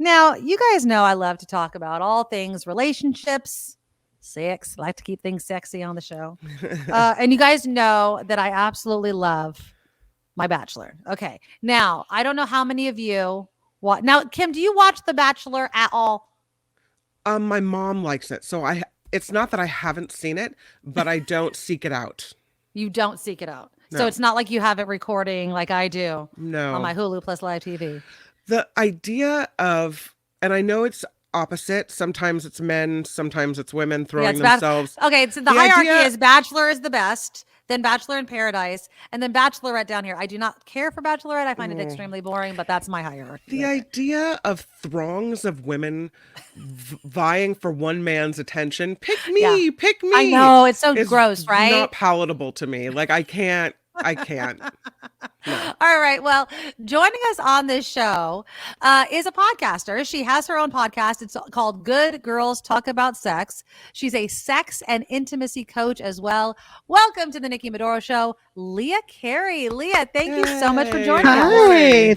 Now, you guys know I love to talk about all things relationships, sex. I like to keep things sexy on the show. And you guys know that I absolutely love my Bachelor. Okay. Now, I don't know how many of you watch. Now, Kim, do you watch The Bachelor at all? My mom likes it, so it's not that I haven't seen it, but I don't seek it out. You don't seek it out. So No. it's not like you have it recording like I do on No. my Hulu Plus Live TV. The idea of, and I know it's opposite, sometimes it's men, sometimes it's women Yeah, throwing it's bad. themselves. Okay, so the The hierarchy idea, is Bachelor is the best, then Bachelor in Paradise, and then Bachelorette down here. I do not care for Bachelorette. I find it oh, extremely boring, but that's my hierarchy the right there. idea of throngs of women vying for one man's attention, Yeah, pick I me, know. It's so is gross, right? not palatable to me. Like I can't. No. All right. Well, joining us on this show is a podcaster. She has her own podcast. It's called Good Girls Talk About Sex. She's a sex and intimacy coach as well. Welcome to the Nikki Medoro Show, Leah Carey. Leah, thank you so much for Hey, joining good us. Hi.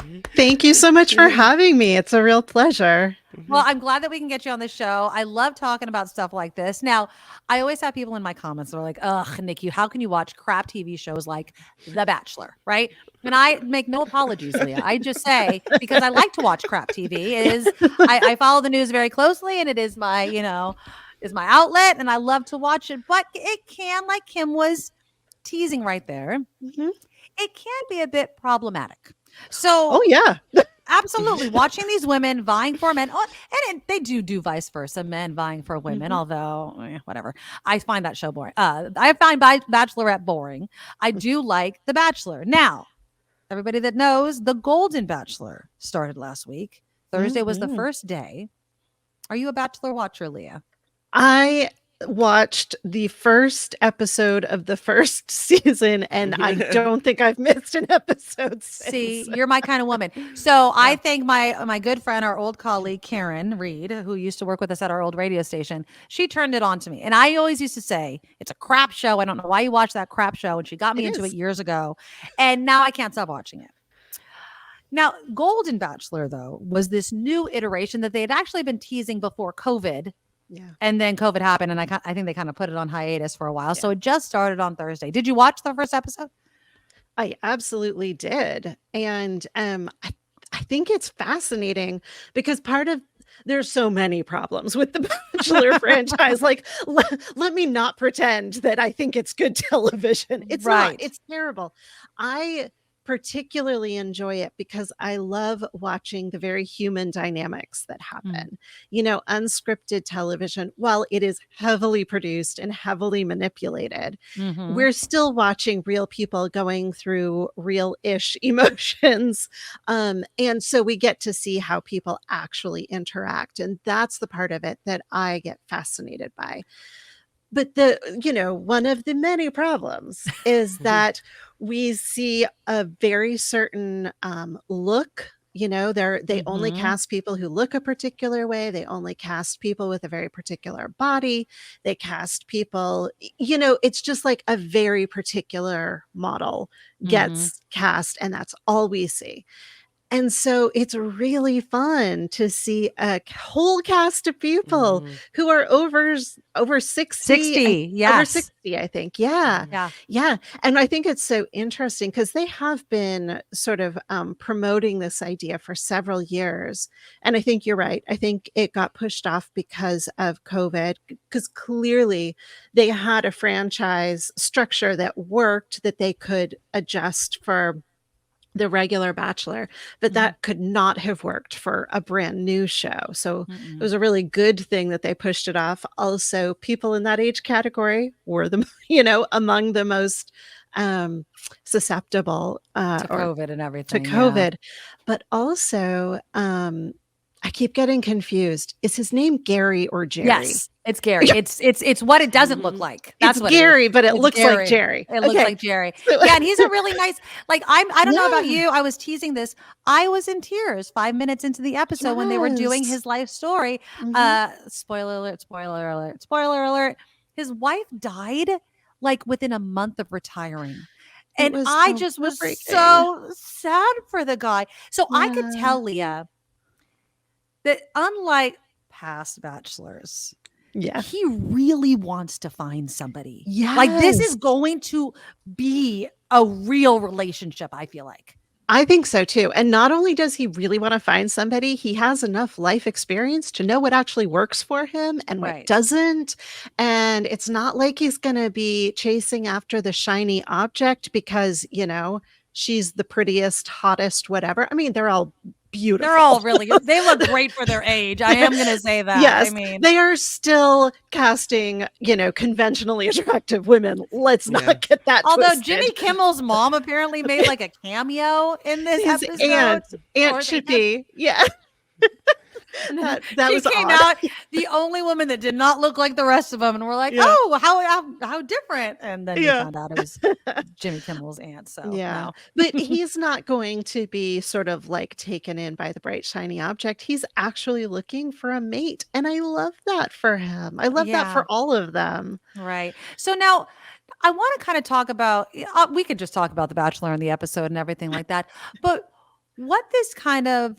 morning. Thank you so much for having me. It's a real pleasure. Well, I'm glad that we can get you on the show. I love talking about stuff like this. Now, I always have people in my comments that are like, ugh, Nikki, how can you watch crap TV shows like The Bachelor, right? And I make no apologies, Leah. I just say, because I like to watch crap TV, I follow the news very closely and it is my, is my outlet and I love to watch it. But it can, like Kim was teasing right there, Mhm. it can be a bit problematic. So Oh, yeah. absolutely. Watching these women vying for men. Oh, and they do vice versa, men vying for women, although whatever. I find that show boring. I find Bachelorette boring. I do like The Bachelor. Now, everybody that knows, the Golden Bachelor started last week. Thursday was the Mhm. first day. Are you a Bachelor watcher, Leah? I watched the first episode of the first season, and I don't think I've missed an episode See, since. you're my kind of woman. So I Yeah. thank my good friend, our old colleague Karen Reed, who used to work with us at our old radio station. She turned it on to me, and I always used to say it's a crap show. I don't know why you watch that crap show, and she got me It into it is. years ago, and now I can't stop watching it. Now, Golden Bachelor though was this new iteration that they had actually been teasing before COVID. Yeah. And then COVID happened, and I think they kind of put it on hiatus for a while. So Yeah. it just started on Thursday. Did you watch the first episode? I absolutely did. And I think it's fascinating because there's so many problems with the Bachelor franchise. Like, let me not pretend that I think it's good television. It's not. Right. It's terrible. I particularly enjoy it because I love watching the very human dynamics that happen. Unscripted television, while it is heavily produced and heavily manipulated, Mm-hmm. we're still watching real people going through real-ish emotions. And so we get to see how people actually interact. And that's the part of it that I get fascinated by. But one of the many problems is that we see a very certain look. They only Mm-hmm. cast people who look a particular way. They only cast people with a very particular body. They cast people, it's just like a very particular model Mm-hmm. gets cast, and that's all we see. And so it's really fun to see a whole cast of people Mhm. who are over 60, Over yes. 60, I think. Yeah. Yeah. Yeah. And I think it's so interesting because they have been sort of promoting this idea for several years. And I think you're right. I think it got pushed off because of COVID, because clearly they had a franchise structure that worked, that they could adjust for the regular Bachelor, but Mhm. that could not have worked for a brand new show. So it Mm-mm. was a really good thing that they pushed it off. Also, people in that age category were among the most susceptible To or COVID and to everything. Yeah. COVID. But also, I keep getting confused. Is his name Gary or Jerry? Yes, it's Gary. It's what it doesn't look like. It's That's what it is. Gary, but it It's looks like Gary. Jerry. It looks Okay. like Jerry. So- Yeah, and he's a really nice. Like I don't know about Yeah. you. I was teasing this. I was in tears 5 minutes into the episode when they were doing Yes. his life story. Mhm. Spoiler alert! Spoiler alert! Spoiler alert! His wife died like within a month of retiring. It And was I so just was heartbreaking. so sad for the guy. So I could Yeah. tell Leah that unlike past bachelors, Yeah. he really wants to find somebody. Like this is Yes. going to be a real relationship, I feel like. I think so too. And not only does he really want to find somebody, he has enough life experience to know what actually works for him and what Right. doesn't. And it's not like he's going to be chasing after the shiny object because, she's the prettiest, hottest, whatever. I mean, they're all beautiful. They're all really good. They look great for their age. I am going to say that. Yes, I mean, they are still casting, conventionally attractive women. Let's Yeah. not get that although twisted. Jimmy Kimmel's mom apparently made like a cameo in this His episode. aunt Or should the aunt. be. Yeah. That She was came odd. out the only woman that did not look like the rest of them, and we're like, Yeah. oh, how different. And then we Yeah. found out it was Jimmy Kimmel's aunt. So Yeah. no. But he's not going to be sort of like taken in by the bright, shiny object. He's actually looking for a mate. And I love that for him. I love that Yeah. for all of them. Right. So now I want to kind of talk about, we could just talk about The Bachelor and the episode and everything like that. But what this kind of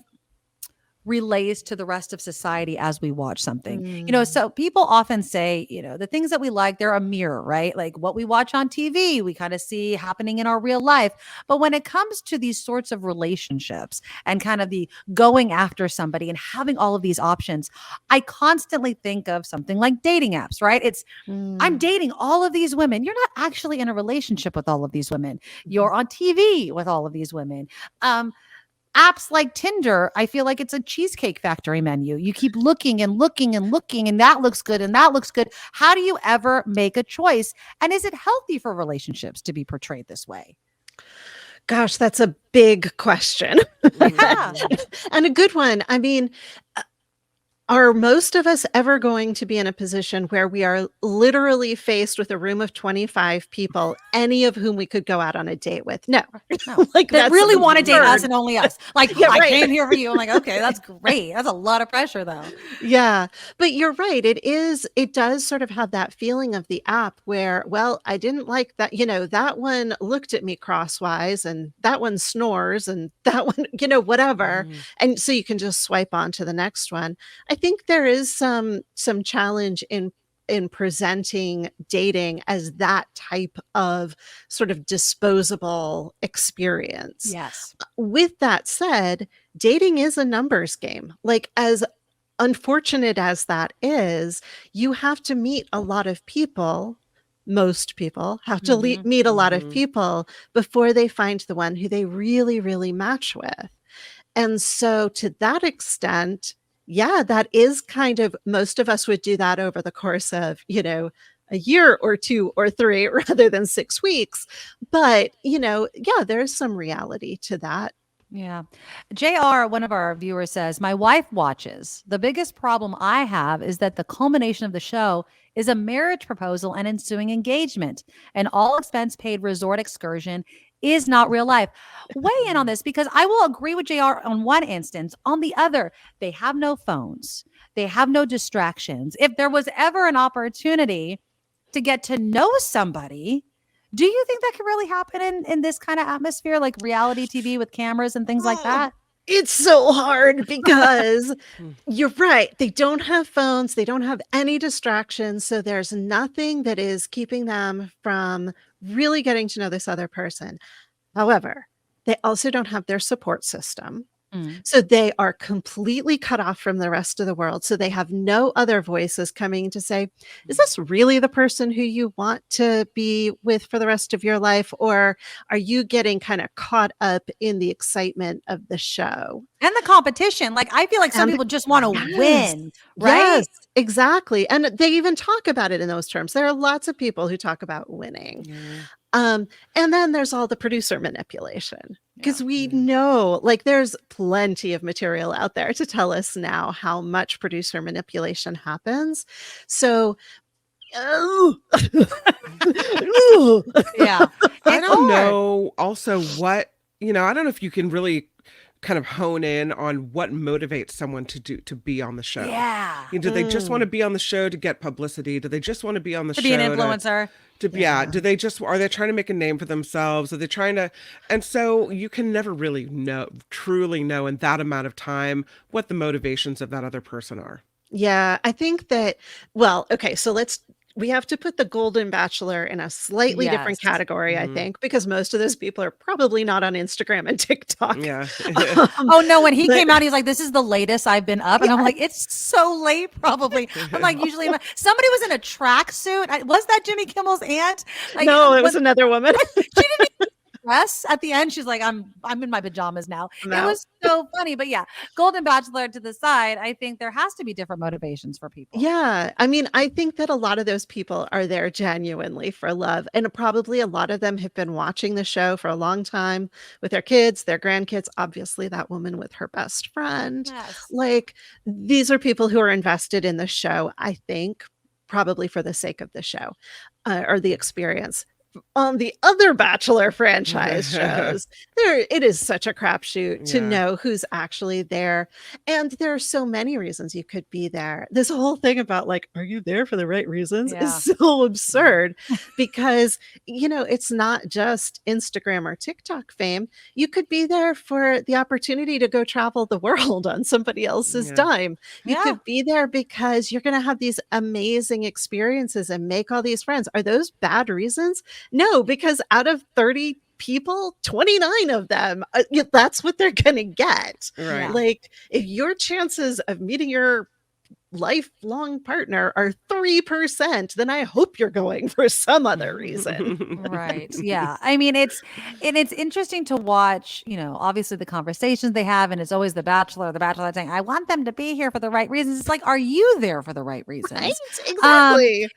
relates to the rest of society as we watch something. So people often say, the things that we like, they're a mirror, right? Like what we watch on TV, we kind of see happening in our real life. But when it comes to these sorts of relationships and kind of the going after somebody and having all of these options, I constantly think of something like dating apps, right? It's I'm dating all of these women. You're not actually in a relationship with all of these women. You're on TV with all of these women. Apps like Tinder, I feel like it's a Cheesecake Factory menu. You keep looking and looking and looking, and that looks good and that looks good. How do you ever make a choice? And is it healthy for relationships to be portrayed this way? Gosh, that's a big question. Yeah. And a good one. I mean, are most of us ever going to be in a position where we are literally faced with a room of 25 people, any of whom we could go out on a date with? No. No. Like That that's really want to date us absurd. and only us. Like, Yeah, I right. came here for you. I'm like, okay, that's great. That's a lot of pressure, though. Yeah. But you're right. It does sort of have that feeling of the app where, well, I didn't like that, that one looked at me crosswise and that one snores and that one, whatever. And so you can just swipe on to the next one. I think there is some challenge in presenting dating as that type of sort of disposable experience. Yes. With that said, dating is a numbers game. Like as unfortunate as that is, you have to meet a lot of people. Most people have to meet a lot of people before they find the one who they really, really match with. And so to that extent, yeah, that is kind of, most of us would do that over the course of, a year or 2 or 3 rather than 6 weeks. But, yeah, there's some reality to that. Yeah. JR, one of our viewers says, my wife watches. The biggest problem I have is that the culmination of the show is a marriage proposal and ensuing engagement. An all expense paid resort excursion is not real life. Weigh in on this because I will agree with JR on one instance. On the other, they have no phones. They have no distractions. If there was ever an opportunity to get to know somebody, do you think that could really happen in this kind of atmosphere, like reality TV with cameras and things like that? It's so hard because you're right. They don't have phones. They don't have any distractions. So there's nothing that is keeping them from really getting to know this other person. However, they also don't have their support system. So they are completely cut off from the rest of the world. So they have no other voices coming to say, is this really the person who you want to be with for the rest of your life? Or are you getting kind of caught up in the excitement of the show? And the competition. Like, I feel like some people just want to win, right? Yes, exactly. And they even talk about it in those terms. There are lots of people who talk about winning. And then there's all the producer manipulation because we know like there's plenty of material out there to tell us now how much producer manipulation happens. So, Yeah. I don't know also what, I don't know if you can really kind of hone in on what motivates someone to be on the show. Yeah. Do they just want to be on the show to get publicity? Do they just want to be on the To show be an influencer. do they just, are they trying to make a name for themselves? Are they trying to, and so you can never really truly know in that amount of time what the motivations of that other person are. Yeah, I think that, well, okay, so we have to put the Golden Bachelor in a slightly different Yes. category, I Mhm. think, because most of those people are probably not on Instagram and TikTok. Yeah. Oh no, when he but- came out, he's like, this is the latest I've been up. And I'm like, it's so late, probably. I'm like, usually somebody was in a tracksuit. Was that Jimmy Kimmel's aunt? Like, No, it was another woman. she didn't even dress at the end. She's like, I'm in my pajamas now. I'm It out. was so funny. But yeah, Golden Bachelor to the side, I think there has to be different motivations for people. Yeah, I mean, I think that a lot of those people are there genuinely for love, and probably a lot of them have been watching the show for a long time with their kids, their grandkids, obviously that woman with her best friend. Yes. Like, these are people who are invested in the show, I think, probably for the sake of the show, or the experience. On the other Bachelor franchise shows, it is such a crapshoot to Yeah. know who's actually there. And there are so many reasons you could be there. This whole thing about like, are you there for the right reasons Yeah. is so absurd because, it's not just Instagram or TikTok fame. You could be there for the opportunity to go travel the world on somebody else's Yeah. dime. You Yeah. could be there because you're going to have these amazing experiences and make all these friends. Are those bad reasons? No, because out of 30 people, 29 of them, that's what they're going to get. Right. Yeah. Like, if your chances of meeting your lifelong partner are 3%, then I hope you're going for some other reason. Right. Yeah. I mean, it's interesting to watch, obviously the conversations they have, and it's always the Bachelor or the Bachelorette saying, I want them to be here for the right reasons. It's like, are you there for the right reasons? Right? Exactly.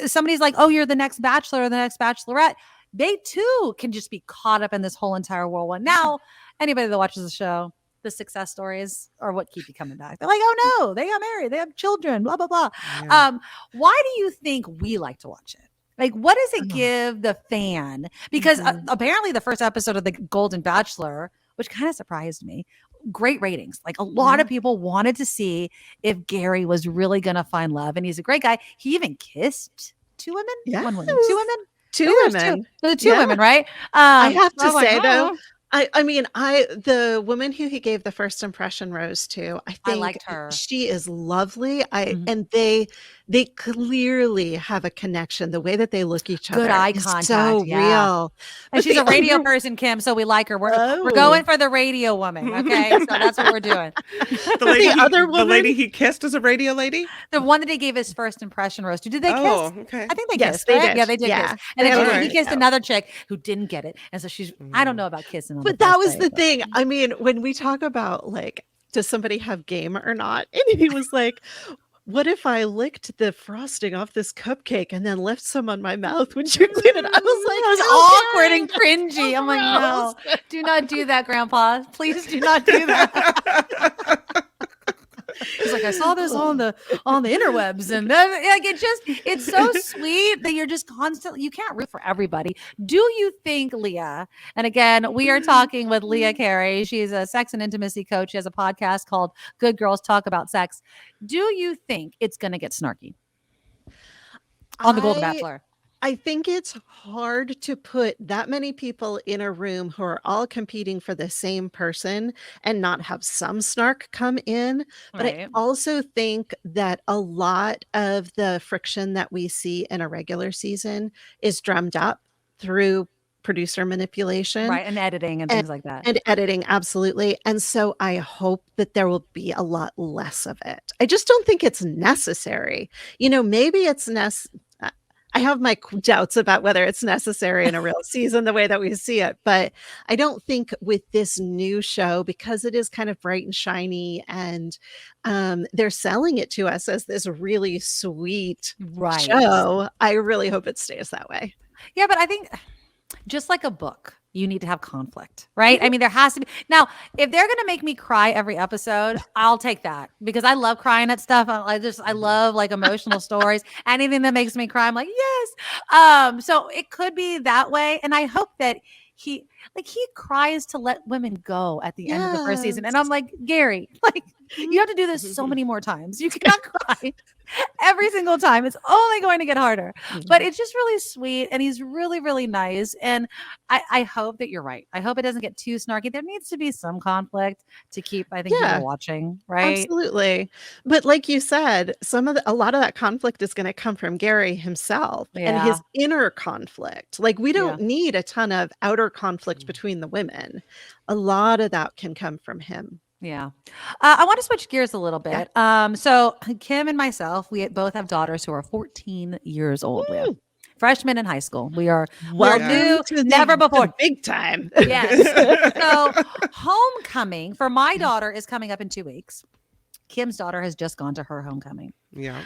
Somebody's like, oh, you're the next Bachelor or the next Bachelorette. They too can just be caught up in this whole entire whirlwind. Now, anybody that watches the show, the success stories are what keep you coming back. They're like, oh no, they got married, they have children, blah, blah, blah. Yeah. Why do you think we like to watch it? Like, what does it give the fan? Because apparently the first episode of the Golden Bachelor, which kind of surprised me, great ratings. Like, a lot of people wanted to see if Gary was really going to find love. And he's a great guy. He even kissed two women? Yes. One woman, two women? Two Maybe there's women. The two Yeah. women, right? I have so I to was like, say, though, oh. I mean, the woman who he gave the first impression rose to, I think liked her. she is lovely. Mhm. And they clearly have a connection. The way that they look each Good other eye is contact, so yeah. real. And But she's the a radio other- person, Kim, so we like her. We're Oh. going for the radio woman, okay? So that's what we're doing. The other the woman? lady he kissed is a radio lady. The one that he gave his first impression rose to. Did they kiss? Oh, okay. I think they Yes, kissed. they right? did. Yeah, they did Yeah. kiss. And then They he alright. kissed Yeah. another chick who didn't get it. And so I don't know about kissing. On But the that first was date, the but- thing. I mean, when we talk about like, does somebody have game or not? And he was like, what if I licked the frosting off this cupcake and then left some on my mouth? Would you clean it? I was like, It was "Oh, awkward Gary, and that's cringy. so I'm like, no, gross." do not do that, Grandpa. Please do not do that. He's like, I saw this on the interwebs, and then like it's so sweet that you're just constantly, you can't root for everybody. Do you think, Leah? And again, we are talking with Leah Carey. She's a sex and intimacy coach. She has a podcast called Good Girls Talk About Sex. Do you think it's going to get snarky on the Golden Bachelor? I think it's hard to put that many people in a room who are all competing for the same person and not have some snark come in. But I Right. also think that a lot of the friction that we see in a regular season is drummed up through producer manipulation. Right, and editing and things like that. And editing, absolutely. And so I hope that there will be a lot less of it. I just don't think it's necessary. Maybe it's I have my doubts about whether it's necessary in a real season the way that we see it. But I don't think with this new show, because it is kind of bright and shiny and they're selling it to us as this really sweet Right. show, I really hope it stays that way. Yeah, but I think just like a book, you need to have conflict, right? I mean, there has to be. Now, if they're going to make me cry every episode, I'll take that because I love crying at stuff. I love like emotional stories. Anything that makes me cry, I'm like, yes. So it could be that way. And I hope that he he cries to let women go at the end of the first season. And I'm Yes. like, Gary, like you have to do this so many more times. You cannot cry every single time. It's only going to get harder. But it's just really sweet. And he's really, really nice. And I hope that you're right. I hope it doesn't get too snarky. There needs to be some conflict to keep, I think, Yeah. people watching, right? Absolutely. But like you said, a lot of that conflict is going to come from Gary himself and Yeah. his inner conflict. Like we Yeah. don't need a ton of outer conflict between the women. A lot of that can come from him. Yeah. I want to switch gears a little Yeah. bit. So Kim and myself, we both have daughters who are 14 years old, Leah. Woo. Freshmen in high school. We're Welcome new, to never the before. big time. Yes. So homecoming for my daughter is coming up in 2 weeks. Kim's daughter has just gone to her homecoming. Yeah.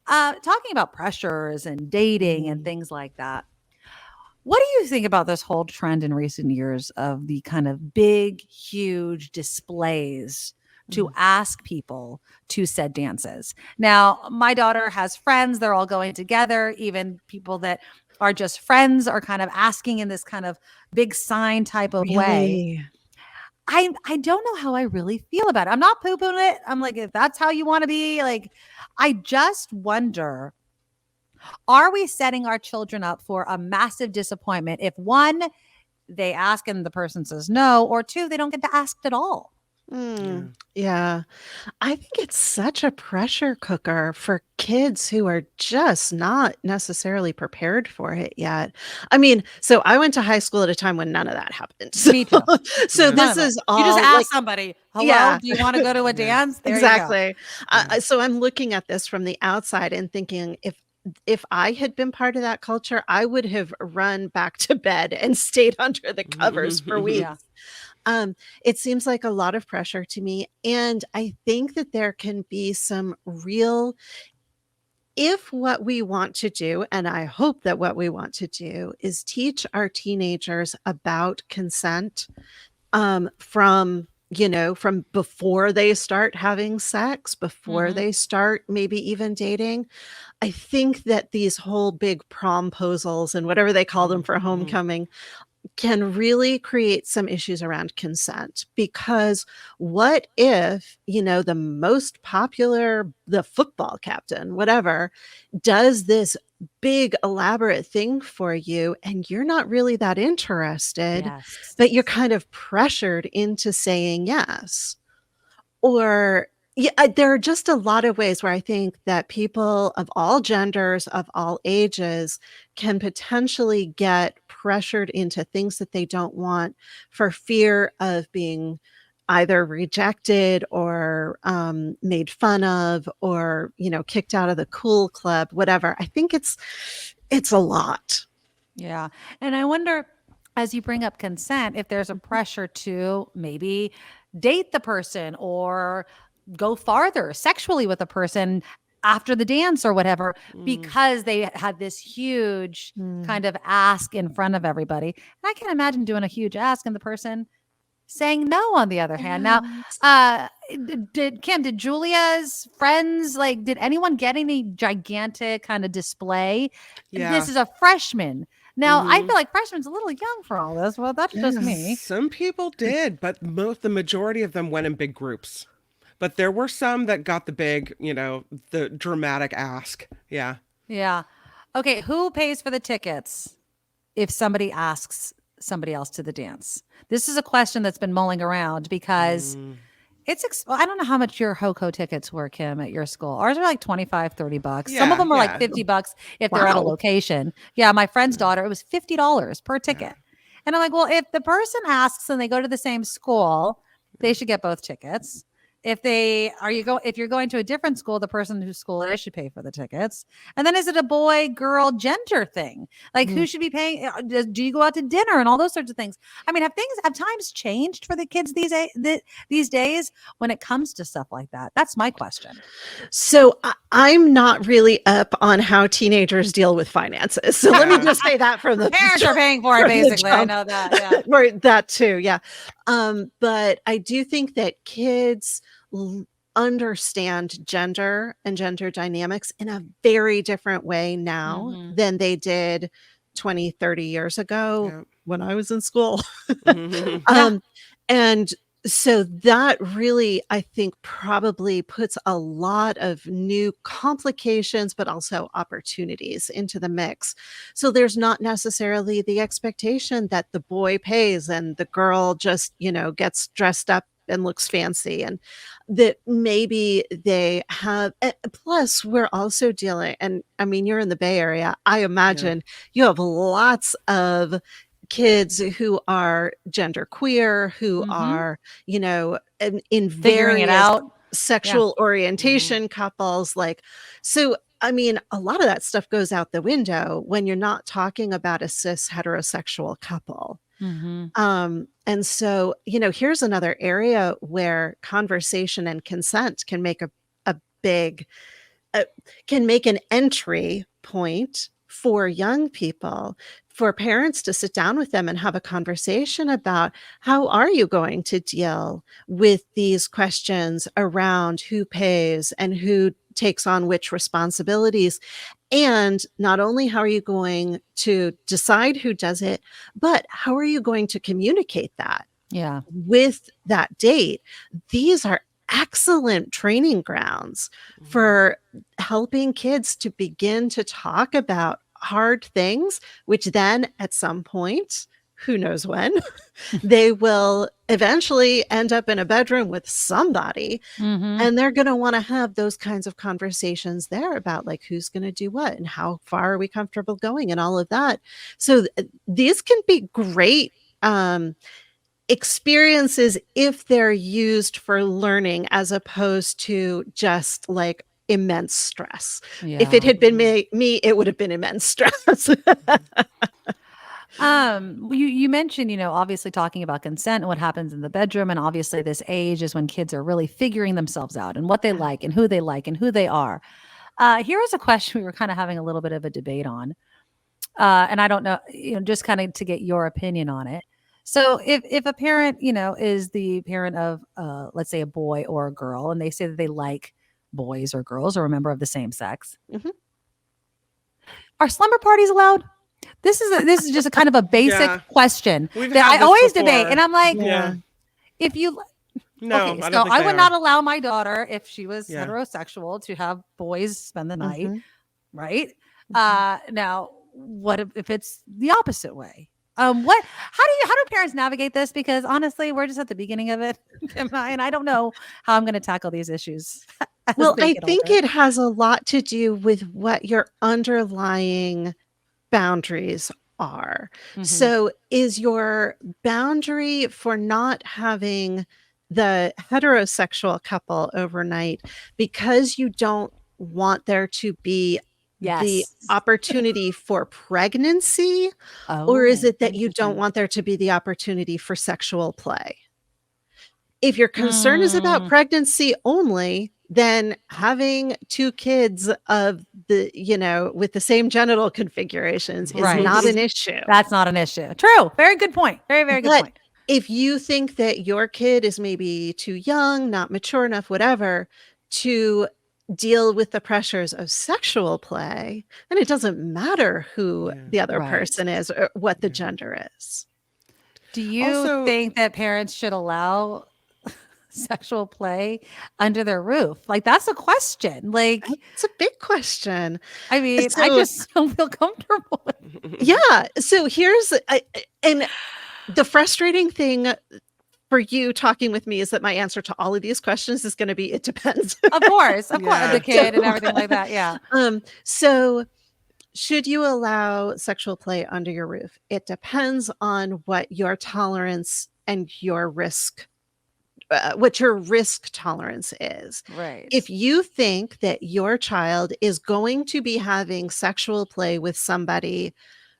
Talking about pressures and dating and things like that. What do you think about this whole trend in recent years of the kind of big, huge displays to ask people to said dances? Now, my daughter has friends. They're all going together. Even people that are just friends are kind of asking in this kind of big sign type of way. Really? I don't know how I really feel about it. I'm not poo-pooing it. I'm like, if that's how you want to be, like, I just wonder, are we setting our children up for a massive disappointment if one, they ask and the person says no, or two, they don't get to ask at all? Yeah. I think it's such a pressure cooker for kids who are just not necessarily prepared for it yet. I mean, so I went to high school at a time when none of that happened. So, Me too. so Yeah. None this of it. is You just all ask like, somebody, hello, yeah, do you want to go to a dance? There you go. exactly. Yeah. So I'm looking at this from the outside and thinking if I had been part of that culture, I would have run back to bed and stayed under the covers for weeks. Yeah. It seems like a lot of pressure to me. And I think that there can be some real, if what we want to do, and I hope that what we want to do is teach our teenagers about consent from before they start having sex, before they start maybe even dating. I think that these whole big promposals and whatever they call them for homecoming can really create some issues around consent, because what if, the most popular, the football captain, whatever, does this big elaborate thing for you and you're not really that interested, Yes. but you're kind of pressured into saying yes? Or there are just a lot of ways where I think that people of all genders, of all ages, can potentially get pressured into things that they don't want for fear of being either rejected or made fun of, or kicked out of the cool club, whatever. I think it's a lot. Yeah. And I wonder, as you bring up consent, if there's a pressure to maybe date the person or go farther sexually with a person after the dance or whatever, because they had this huge kind of ask in front of everybody. And I can imagine doing a huge ask and the person saying no on the other hand. Now, did Julia's friends, did anyone get any gigantic kind of display? Yeah. This is a freshman. Now, I feel like freshman's a little young for all this. Well, that's just me. Some people did, but the majority of them went in big groups. But there were some that got the big, the dramatic ask. Yeah. Yeah. Okay. Who pays for the tickets if somebody asks somebody else to the dance? This is a question that's been mulling around because I don't know how much your HOCO tickets were, Kim, at your school. Ours are like $25, $30. Some of them were like $50 if they're at a Wow. location. Yeah. My friend's daughter, it was $50 per ticket. And I'm like, well, if the person asks and they go to the same school, they should get both tickets. If you're going to a different school, the person whose school it is should pay for the tickets. And then is it a boy, girl, gender thing? Like who should be paying? Do you go out to dinner and all those sorts of things? I mean, have times changed for the kids these days when it comes to stuff like that? That's my question. So I'm not really up on how teenagers deal with finances. So let me just say that from the Parents are paying for it, from the basically. I jump. know that. Yeah. Right, that too, yeah. But I do think that kids understand gender and gender dynamics in a very different way now than they did 20, 30 years ago. when I was in school. Mhm. Yeah. Um, and so that really, I think, probably puts a lot of new complications, but also opportunities into the mix. So there's not necessarily the expectation that the boy pays and the girl just, gets dressed up and looks fancy, and that maybe they have plus we're also dealing, and I mean, you're in the Bay Area. I Yeah. imagine you have lots of kids who are genderqueer, who Mhm. are, in Figuring it various out. Yeah. sexual Mhm. orientation couples, like, so I mean, a lot of that stuff goes out the window when you're not talking about a cis heterosexual couple. Mhm. And so, here's another area where conversation and consent a big uh, can make an entry point for young people, for parents to sit down with them and have a conversation about how are you going to deal with these questions around who pays and who takes on which responsibilities. And not only how are you going to decide who does it, but how are you going to communicate that Yeah. with that date? These are excellent training grounds Mhm. for helping kids to begin to talk about hard things, which then at some point, who knows when, they will eventually end up in a bedroom with somebody, Mhm. and they're going to want to have those kinds of conversations there about like who's going to do what and how far are we comfortable going and all of that. So these can be great experiences if they're used for learning as opposed to just like immense stress. If it Yeah. had been Mhm. me, it would have been immense stress. Mhm. You mentioned, obviously talking about consent and what happens in the bedroom, and obviously this age is when kids are really figuring themselves out and what they Yeah. like and who they are. Here is a question we were kind of having a little bit of a debate on, and I don't know, just kind of to get your opinion on it. So if a parent, is the parent of, let's say, a boy or a girl, and they say that they like boys or girls or a member of the same sex, Mhm. are slumber parties allowed? This is just a kind of a basic Yeah. question We've that had I this always debate, and before. I'm like, Yeah. Yeah. if you No, okay, I don't so think I they would are. not allow my daughter, if she was Yeah. heterosexual, to have boys spend the night, Mhm. right? Mhm. Now, what if it's the opposite way? How do parents navigate this? Because honestly, we're just at the beginning of it, Kim and I don't know how I'm going to tackle these issues as Well, they I get think older. it has a lot to do with what your underlying boundaries are. Hmm. So, is your boundary for not having the heterosexual couple overnight because you don't want there to be the Yes. opportunity for pregnancy? Or is Oh, it that you don't interesting. want there to be the opportunity for sexual play? If your concern is about Mm, pregnancy only, then having 2 kids of with the same genital configurations is right. not an issue. That's not an issue. True. Very good point. Very, very good But point. if you think that your kid is maybe too young, not mature enough, whatever, to deal with the pressures of sexual play, then it doesn't matter who Yeah. the other Right. person is or what the Yeah. gender is. Do you Also, think that parents should allow sexual play under their roof? Like, that's a question. Like, That's a big question. I mean, I So just don't feel comfortable with. yeah, so here's and the frustrating thing for you talking with me is that my answer to all of these questions is gonna be, "It depends." Of course, the yeah. So, kid and everything like that. Yeah. so should you allow sexual play under your roof? It depends on what your risk tolerance is. Right. If you think that your child is going to be having sexual play with somebody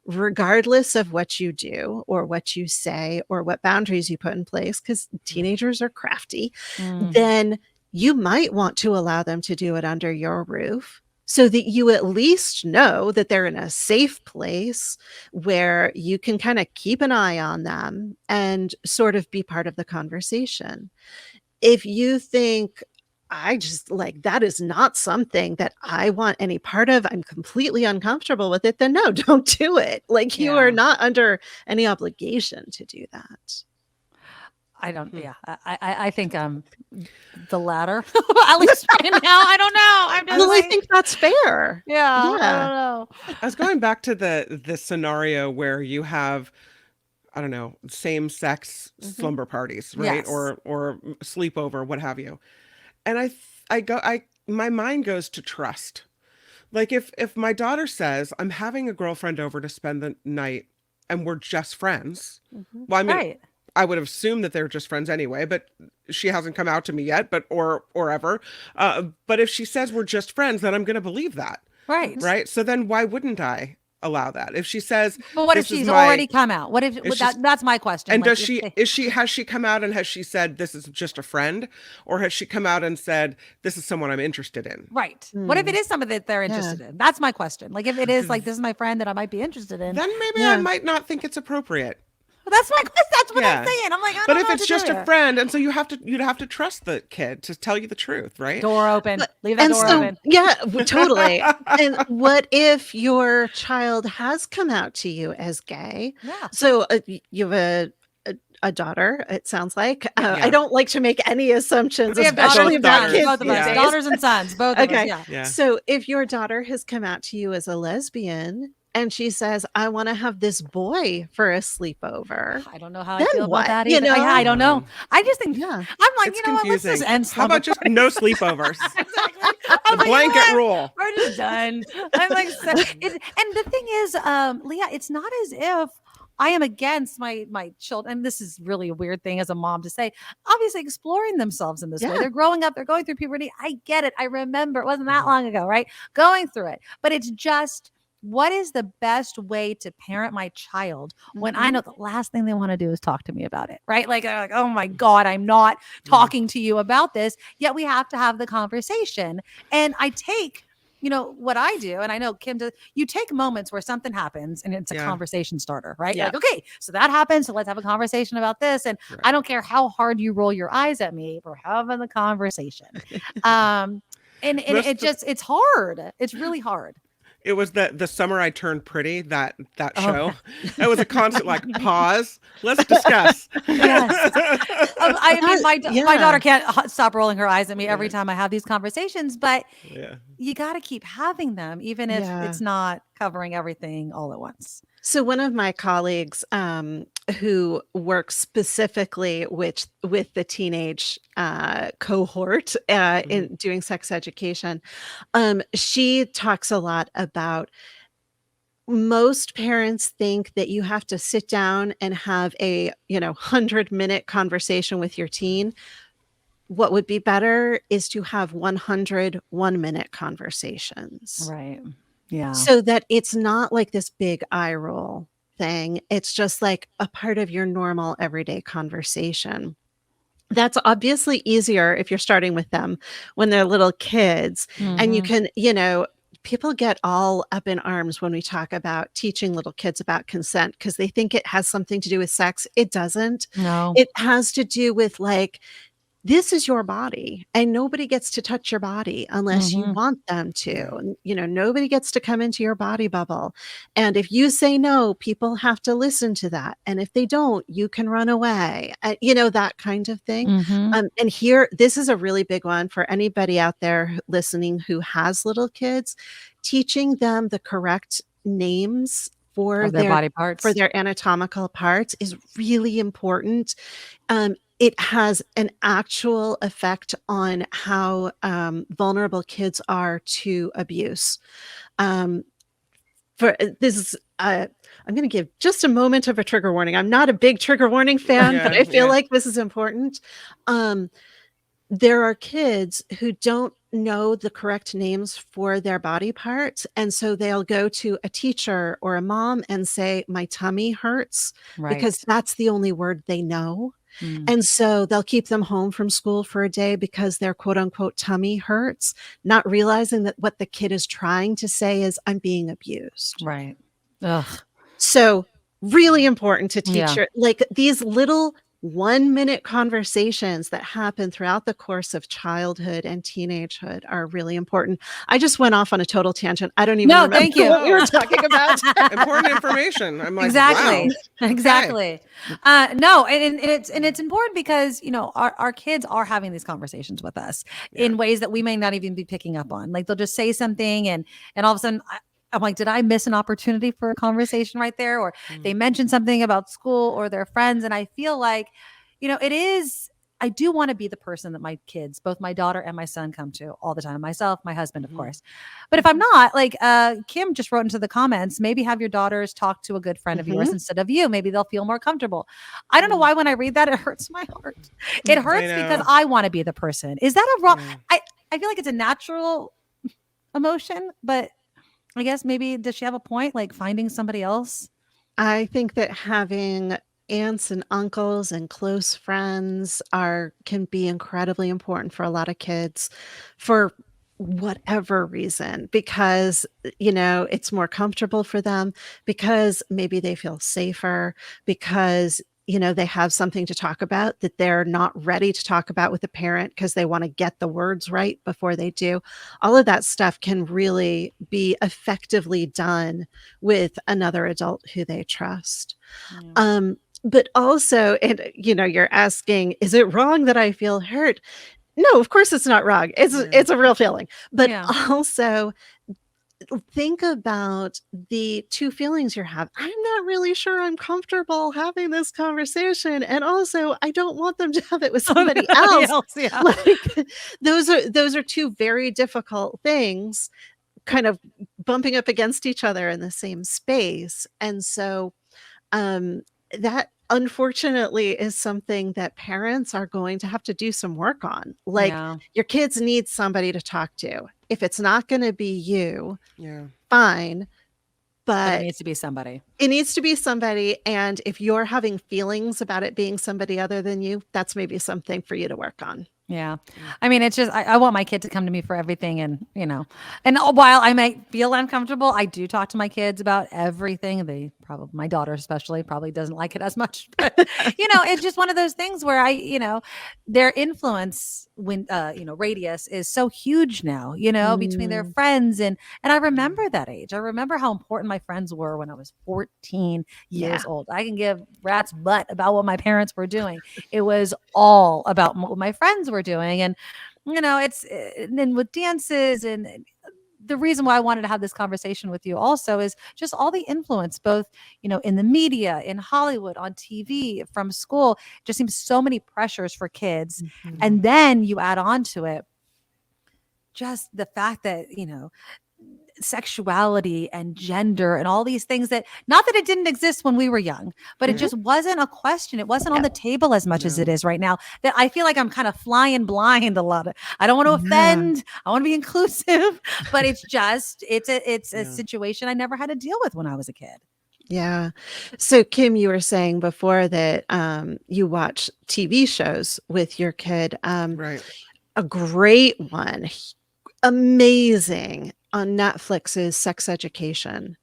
regardless of what you do or what you say or what boundaries you put in place, because teenagers are crafty, Mm, then you might want to allow them to do it under your roof so that you at least know that they're in a safe place where you can kind of keep an eye on them and sort of be part of the conversation. If you think I just like, that is not something that I want any part of. I'm completely uncomfortable with it. Then no, don't do it. Like, you are Yeah. not under any obligation to do that. I don't. Hmm. Yeah, I think the latter. At least right now, I don't know. I'm just Well, I like, think that's fair. yeah, I don't Yeah. know. I was going back to the scenario where you have, I don't know, same sex Mhm. slumber parties, right? Yes. Or sleepover, what have you. And my mind goes to trust. Like if my daughter says, I'm having a girlfriend over to spend the night and we're just friends. Mhm. Well, I mean, Right. I would assume that they're just friends anyway, but she hasn't come out to me yet, but or ever. But if she says we're just friends, then I'm going to believe that, Mhm. Right. right? So then why wouldn't I allow that? If she says But what if this is she's my, already come out? What if if she's, that's my question. and Like does if she they, is she has she come out and has she said this is just a friend, or has she come out and said this is someone I'm interested in? right. What if it Mm. is something that they're Yeah. interested in? That's my question. Like if it is like this is my friend that I might be interested in. Then maybe I Yeah. might not think it's appropriate. Well, that's my question. That's what I'm Yeah. saying. I'm like, I But don't if know what it's to do just a here. friend, and so you'd have to trust the kid to tell you the truth, right? Door open. But Leave that and door so open. yeah, totally. And what if your child has come out to you as gay? Yeah. So, you have a daughter, it sounds like. Yeah. I Yeah. don't like to make any assumptions, We have daughters especially Both and about sons. daughters, kids Both of these us. yeah. days. Daughters and sons. Both of us. Okay. Yeah. Yeah. So if your daughter has come out to you as a lesbian and she says, "I wanna have this boy for a sleepover," I don't know how I then feel about what? that You either. I don't know. Um, I just think Yeah. I'm like, it's you know what? Let's just confusing. end How about just parties. no sleepovers? Exactly. I The was like, you know blanket what? rule. We're just done. I'm like, and the thing is, Leah, it's not as if I am against my children. And this is really a weird thing as a mom to say. Obviously, exploring themselves in this way. Yeah. They're growing up. They're going through puberty. I get it. I remember it wasn't that Mhm. long ago, right? Going through it, but it's just. What is the best way to parent my child when I Mhm. know the last thing they want to do is talk to me about it, right? Like, they're like, oh my God, I'm not Mhm. talking to you about this. Yet we have to have the conversation. And I take, what I do, and I know Kim does, you take moments where something happens and it's a Yeah. conversation starter, right? Yeah. Like, okay, so that happened. So let's have a conversation about this. And I Right. don't care how hard you roll your eyes at me for having the conversation. And Most it's hard. It's really hard. It was the summer I turned pretty, that Oh, show. It was a constant like pause. Let's discuss. Yes. I mean, my Yeah. daughter can't stop rolling her eyes at me every Yeah. time I have these conversations, but Yeah. you got to keep having them, even if Yeah. it's not covering everything all at once. So one of my colleagues, who works specifically with the teenage cohort Mhm. in doing sex education, she talks a lot about most parents think that you have to sit down and have a 100-minute conversation with your teen. What would be better is to have 100 1-minute conversations, Right. Yeah. so that it's not like this big eye roll thing. It's just like a part of your normal everyday conversation. That's obviously easier if you're starting with them when they're little kids, and you Mhm. can, people get all up in arms when we talk about teaching little kids about consent because they think it has something to do with sex. It doesn't. No. It has to do with, like, this is your body, and nobody gets to touch your body unless you Mhm. want them to. Yeah. And, nobody gets to come into your body bubble. And if you say no, people have to listen to that. And if they don't, you can run away. That kind of thing. Mhm. And here, this is a really big one for anybody out there listening who has little kids. Teaching them the correct names for Of their body parts. their anatomical parts is really important. It has an actual effect on how vulnerable kids are to abuse. Um, for this is I'm going to give just a moment of a trigger warning. I'm not a big trigger warning fan, but Yeah. I feel Yeah. like this is important. Um, there are kids who don't know the correct names for their body parts, and so they'll go to a teacher or a mom and say, "My tummy hurts," because Right. that's the only word they know. Mm. And so they'll keep them home from school for a day because their quote unquote tummy hurts, not realizing that what the kid is trying to say is, "I'm being abused." Right. Ugh. So really important to teach Yeah. these little 1-minute conversations that happen throughout the course of childhood and teenagehood are really important. I just went off on a total tangent. I don't even No, remember thank you. what we were talking about. Important information. I'm like, Exactly. wow. Exactly. No, and it's important because, you know, our kids are having these conversations with us in ways that we may not even be picking up on. Like they'll just say something and all of a sudden I'm like, did I miss an opportunity for a conversation right there? Or they mentioned something about school or their friends. And I feel like, you know, I do want to be the person that my kids, both my daughter and my son, come to all the time. Myself, my husband, of course. But if I'm not, like Kim just wrote into the comments, maybe have your daughters talk to a good friend of yours instead of you. Maybe they'll feel more comfortable. I don't know why when I read that, it hurts my heart. It hurts because I want to be the person. Is that a wrong? I feel like it's a natural emotion, but I guess maybe does she have a point? Like finding somebody else? I think that having aunts and uncles and close friends can be incredibly important for a lot of kids for whatever reason, because it's more comfortable for them, because maybe they feel safer, because they have something to talk about that they're not ready to talk about with a parent because they want to get the words right before they do. All of that stuff can really be effectively done with another adult who they trust. But also, and you're asking, is it wrong that I feel hurt? No, of course it's not wrong. It's a real feeling. But also think about the two feelings you're having. I'm not really sure I'm comfortable having this conversation. And also, I don't want them to have it with somebody else. Like those are two very difficult things kind of bumping up against each other in the same space. And so that unfortunately is something that parents are going to have to do some work on. Like your kids need somebody to talk to. If it's not going to be you, fine. But it needs to be somebody. It needs to be somebody. And if you're having feelings about it being somebody other than you, that's maybe something for you to work on. Yeah. I mean, it's just, I want my kid to come to me for everything. And, and while I might feel uncomfortable, I do talk to my kids about everything. My daughter especially probably doesn't like it as much, but it's just one of those things where their influence radius is so huge now, between their friends. And I remember that age. I remember how important my friends were when I was 14 years old. I can give rat's butt about what my parents were doing. It was all about what my friends were doing. And it's then with dances, and the reason why I wanted to have this conversation with you also is just all the influence, both in the media, in Hollywood, on TV, from school. Just seems so many pressures for kids. And then you add on to it just the fact that sexuality and gender and all these things, that not that it didn't exist when we were young, but it just wasn't a question. It wasn't on the table as much as it is right now, that I feel like I'm kind of flying blind a lot. I don't want to offend. I want to be inclusive, but it's a situation I never had to deal with when I was a kid. Yeah. So Kim, you were saying before that you watch TV shows with your kid. Right. A great one, amazing, on Netflix is Sex Education.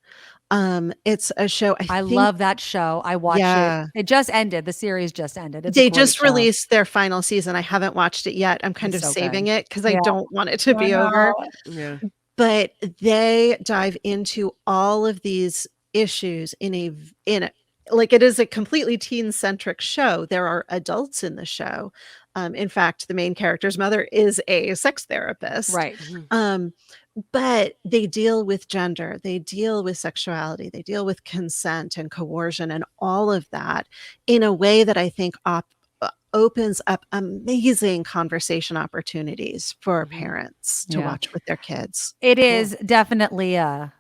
It's a show. I think, love that show. I watched it. It just ended. The series just ended. They just released their final season. I haven't watched it yet. I'm kind of saving it because I don't want it to be over. Yeah. But they dive into all of these issues in a like, it is a completely teen-centric show. There are adults in the show. In fact, the main character's mother is a sex therapist. Right. But they deal with gender, they deal with sexuality, they deal with consent and coercion and all of that in a way that I think opens up amazing conversation opportunities for parents to watch with their kids. It is definitely a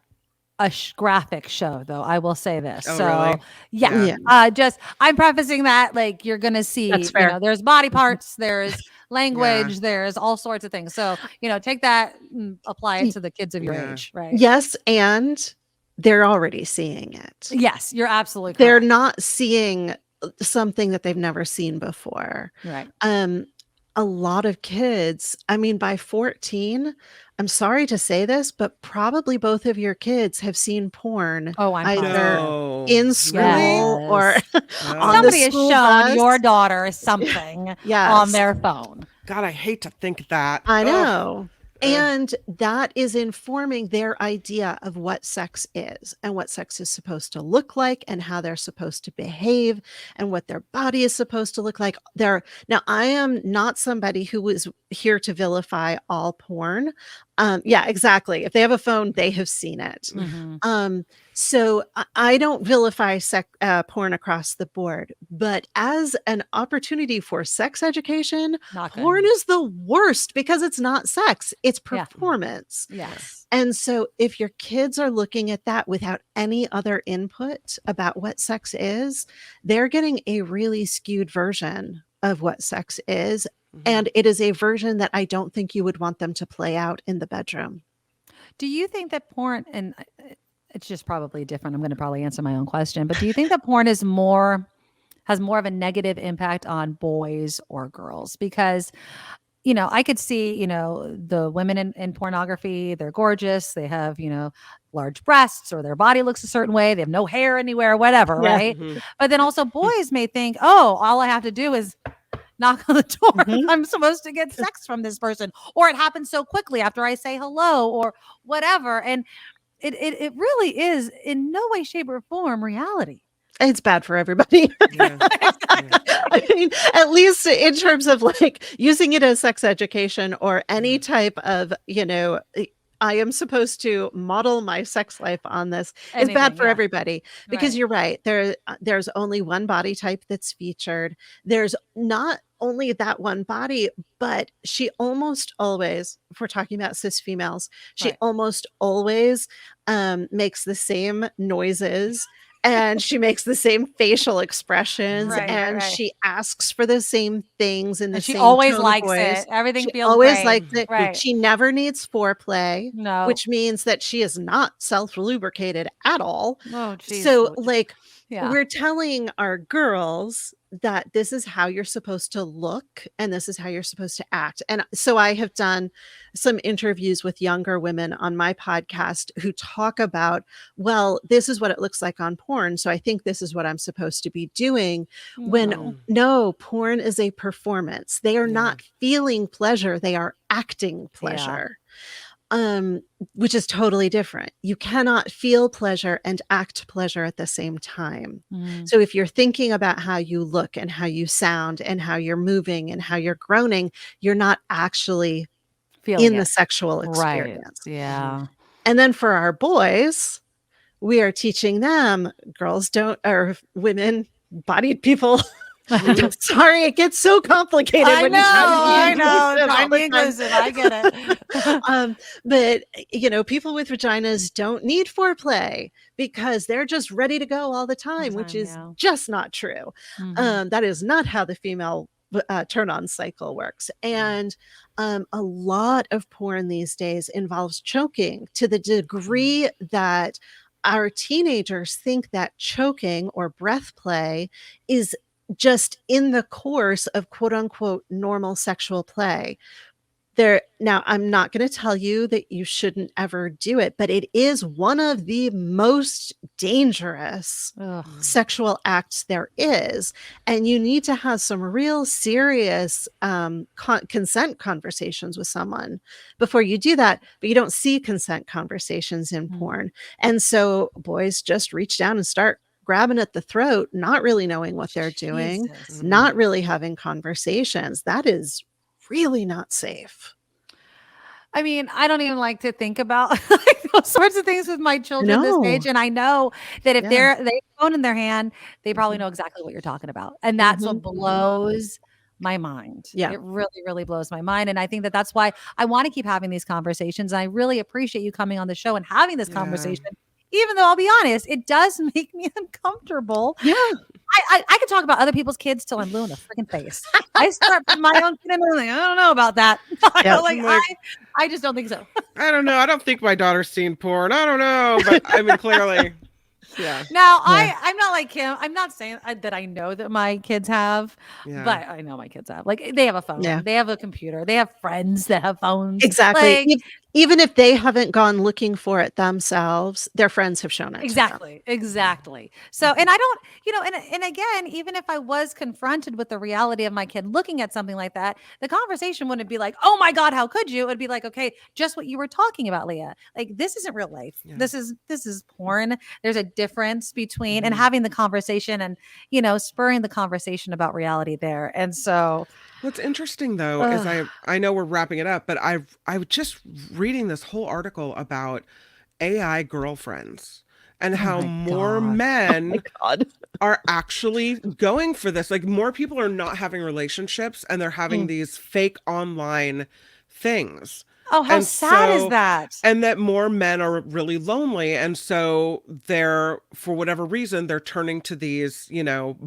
graphic show, though. I will say this. Oh, so really? I'm prefacing that, like, you're gonna see, there's body parts, there's language, there's all sorts of things. So, take that and apply it to the kids of your age, right? Yes, and they're already seeing it. Yes, you're absolutely correct. They're not seeing something that they've never seen before. Right. a lot of kids, I mean, by 14, I'm sorry to say this, but probably both of your kids have seen porn Oh, I'm either positive. No. in Really? school or Yes. on the Somebody has school shown bus. your daughter something on Yes. their phone. God, I hate to think that. I Ugh. know. And that is informing their idea of what sex is and what sex is supposed to look like and how they're supposed to behave and what their body is supposed to look like. Now, I am not somebody who is here to vilify all porn. Yeah, exactly. If they have a phone, they have seen it. Mhm. So I don't vilify porn across the board, but as an opportunity for sex education, Not good. porn is the worst because it's not sex, it's Yeah. performance. Yes. And so if your kids are looking at that without any other input about what sex is, they're getting a really skewed version of what sex is. Mhm. And it is a version that I don't think you would want them to play out in the bedroom. Do you think that porn, and it's just probably different. I'm going to probably answer my own question, but do you think that porn has more of a negative impact on boys or girls? Because, I could see, the women in pornography, they're gorgeous. They have, large breasts, or their body looks a certain way. They have no hair anywhere, whatever. Yeah. Right. Mhm. But then also boys may think, oh, all I have to do is knock on the door. Mhm. I'm supposed to get sex from this person, or it happens so quickly after I say hello or whatever. And it really is in no way, shape, or form reality. It's bad for everybody. Yeah. I mean, at least in terms of like using it as sex education or any type of, I am supposed to model my sex life on this is bad Anything, for yeah. everybody because Right. you're right. There's only one body type that's featured. There's not only that one body, but she almost always, if we're talking about cis females, she Right. almost always makes the same noises and she makes the same facial expressions Right, and right. she asks for the same things in the And she same always tone of likes voice. it. Everything She feels always great. likes it. Right. She never needs foreplay, No. which means that she is not self-lubricated at all. Oh, geez. So, like, Yeah. we're telling our girls that this is how you're supposed to look and this is how you're supposed to act. And so I have done some interviews with younger women on my podcast who talk about, well, this is what it looks like on porn. So I think this is what I'm supposed to be doing. When No. no, porn is a performance. They are Yeah. not feeling pleasure, they are acting pleasure. Which is totally different. You cannot feel pleasure and act pleasure at the same time. Mm. So if you're thinking about how you look and how you sound and how you're moving and how you're groaning, you're not actually Feeling in the it. sexual Right. experience. Yeah. And then for our boys, we are teaching them, girls don't, or women, bodied people. I'm sorry, it gets so complicated I when know. you try to be inclusive Trying all to be the time. inclusive. I get it. But people with vaginas don't need foreplay because they're just ready to go all the time, which is yeah. just not true. Mhm. That is not how the female turn on cycle works. And a lot of porn these days involves choking to the degree that our teenagers think that choking or breath play is just in the course of quote unquote normal sexual play. Now, I'm not going to tell you that you shouldn't ever do it, but it is one of the most dangerous Ugh. sexual acts there is. And you need to have some real serious consent conversations with someone before you do that. But you don't see consent conversations in Mm. porn. And so boys just reach down and start grabbing at the throat, not really knowing what they're doing, Jesus. not really having conversations. That is really not safe. I mean, I don't even like to think about like those sorts of things with my children this No. age. And I know that if Yeah. they have a phone in their hand, they probably Mhm. know exactly what you're talking about. And that's what Mhm. blows my mind. Yeah. It really, really blows my mind. And I think that that's why I want to keep having these conversations. And I really appreciate you coming on the show and having this Yeah. conversation, even though I'll be honest, it does make me uncomfortable. Yeah. I can talk about other people's kids till I'm blue in the freaking face. I start putting my own kid in there, like, I don't know about that. Yep. I just don't think so. I don't know. I don't think my daughter's seen porn. I don't know, but I mean, clearly. Yeah. Now, Yeah. I'm not like him. I'm not saying that I know that my kids have, Yeah. but I know my kids have. Like they have a Yeah. phone, they have a computer, they have friends that have phones. Exactly. Like Even if they haven't gone looking for it themselves, their friends have shown it to them. exactly. So, and I don't, and again, even if I was confronted with the reality of my kid looking at something like that, the conversation wouldn't be like, "Oh my God, how could you?" It would be like, "Okay, just what you were talking about, Leah. Like this isn't real life. Yeah. This is porn. There's a difference between and Mhm. having the conversation and spurring the conversation about reality there. And so, What's interesting though is ugh, I know we're wrapping it up, but I was just reading this whole article about AI girlfriends and oh how my more God. Oh my men God. are actually going for this. Like more people are not having relationships and they're having Mm. these fake online things. Oh, how And sad is so that? and that more men are really lonely and so they're for whatever reason they're turning to these,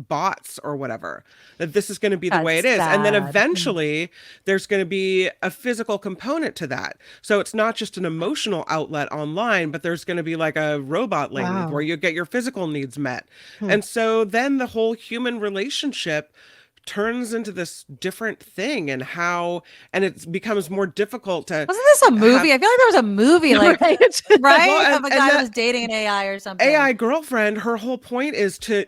bots or whatever. That this is going to be the way it That's is. And then sad. eventually there's going to be a physical component to that. So it's not just an emotional outlet online, but there's going to be like a robot lady where Wow. you get your physical needs met. Hmm. And so then the whole human relationship turns into this different thing and it becomes more difficult to Wasn't this a have movie? I feel like there was a movie, like, Right? right? well Of a and guy that that was dating an AI or something. AI girlfriend, her whole point is to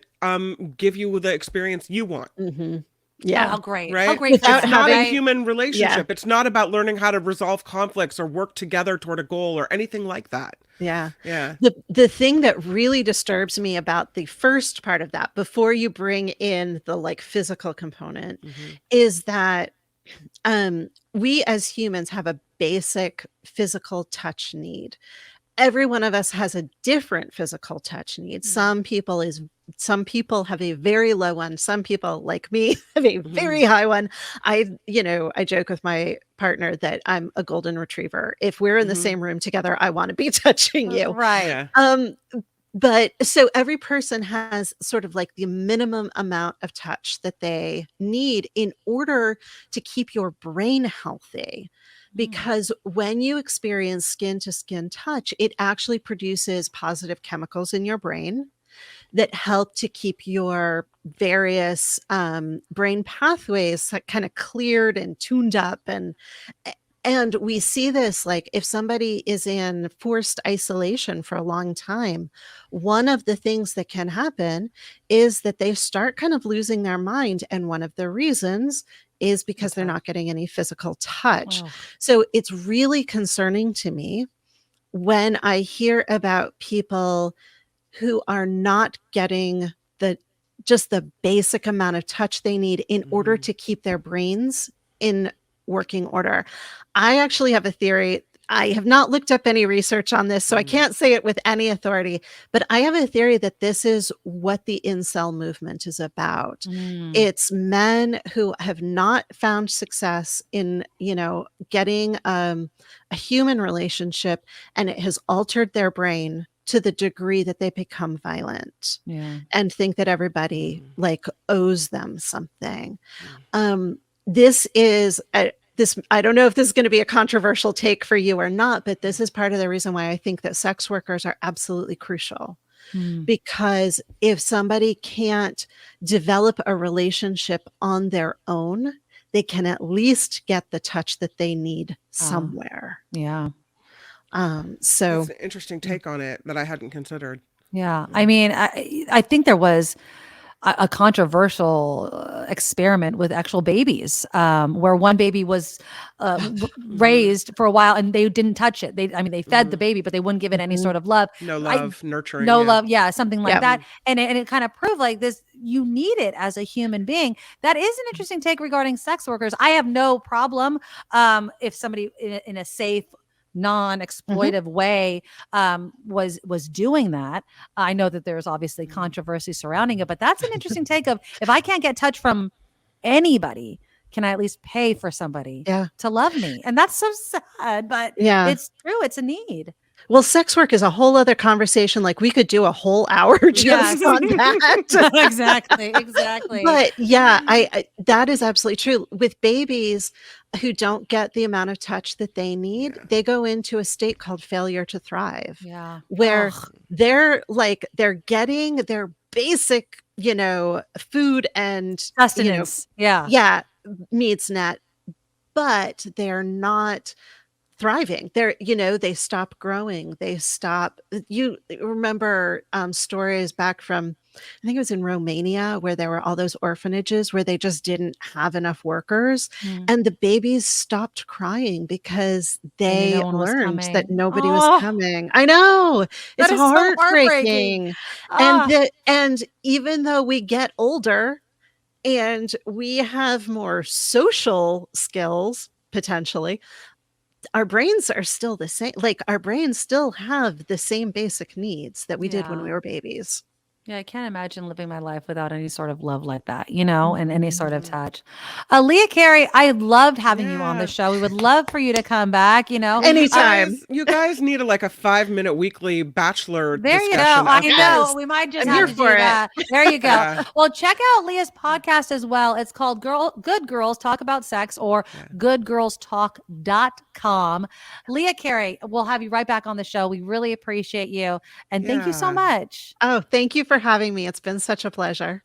give you the experience you want. Mhm. Oh, Yeah. how great. How Right? great for Without It's them, not a having right? human Yeah. relationship. It's not about learning how to resolve conflicts or work together toward a goal or anything like that. Yeah. Yeah. The thing that really disturbs me about the first part of that, before you bring in the, like, physical component, Hmm. is that, we as humans have a basic physical touch need. Every one of us has a different physical touch need. Mm. Some people have a very low one. Some people, like me, have a Hmm. very high one. I joke with my partner that I'm a golden retriever. If we're in the Hmm. same room together, I want to be touching you. Right. Yeah. Um, but so every person has sort of like the minimum amount of touch that they need in order to keep your brain healthy. Mm. Because when you experience skin to skin touch, it actually produces positive chemicals in your brain that help to keep your various brain pathways kind of cleared and tuned up. And we see this, like, if somebody is in forced isolation for a long time, one of the things that can happen is that they start kind of losing their mind. And one of the reasons is because they're Okay. not getting any physical touch. Oh, So it's really concerning to me when I hear about people who are not getting the just the basic amount of touch they need in order Hmm. to keep their brains in working order. I actually have a theory. I have not looked up any research on this, so I Hmm. can't say it with any authority, but I have a theory that this is what the incel movement is about. mm, It's men who have not found success in, getting a human relationship, and it has altered their brain to the degree that they become violent yeah. and think that everybody Hmm. like owes them something. This is this I don't know if this is going to be a controversial take for you or not, but this is part of the reason why I think that sex workers are absolutely crucial. Mm, Because if somebody can't develop a relationship on their own, they can at least get the touch that they need uh, somewhere. yeah. So That's an interesting take on it that I hadn't considered. Yeah. Yeah. I mean, I think there was a controversial experiment with actual babies, where one baby was Hmm. raised for a while and they didn't touch it. I mean, they fed the Hmm. baby, but they wouldn't give it any Mhm. sort of love. No I love, nurturing. No Yeah. love, yeah, something like Yep. that. Hmm. And it kind of proved like this, you need it as a human being. That is an interesting take regarding sex workers. I have no problem if somebody in a safe, Mhm. non-exploitive way was doing that. I know that there's obviously Hmm. controversy surrounding it, but that's an interesting take of, if I can't get touch from anybody, can I at least pay for somebody Yeah. to love me? And that's so sad, but Yeah. it's true. It's a need. Well, sex work is a whole other conversation, like, we could do a whole hour just Yes. on that. Exactly, exactly. But, yeah, I that is absolutely true. With babies who don't get the amount of touch that they need, Yeah. they go into a state called failure to thrive, Yeah. where Ugh. they're getting their basic, food and, Sustenance. Yeah. yeah, needs met, but they're not thriving. They stop growing. They stop you remember, stories back from I think it was in Romania where there were all those orphanages where they just didn't have enough workers, Mm. and the babies stopped crying because They knew they no one was learned that coming. nobody was Oh, coming. I know. that It's is so heartbreaking. heartbreaking. Ah, And even though we get older and we have more social skills, potentially, our brains are still the same. Like, our brains still have the same basic needs that we did when yeah. we were babies. Yeah, I can't imagine living my life without any sort of love like that, you know, and any sort of Mhm. touch. Leah Carey, I loved having you on the Yeah. show. We would love for you to come back, you know. Well, Anytime. you guys need like a 5-minute weekly bachelor There you go. discussion I of know. Yes. this. We might just I'm have here to for do it. that. There you go. Yeah. Well, check out Leah's podcast as well. It's called Good Girls Talk About Sex or Yeah. goodgirlstalk.com. Leah Carey, we'll have you right back on the show. We really appreciate you. And thank you so Yeah. much. Oh, thank you for having me. It's been such a pleasure.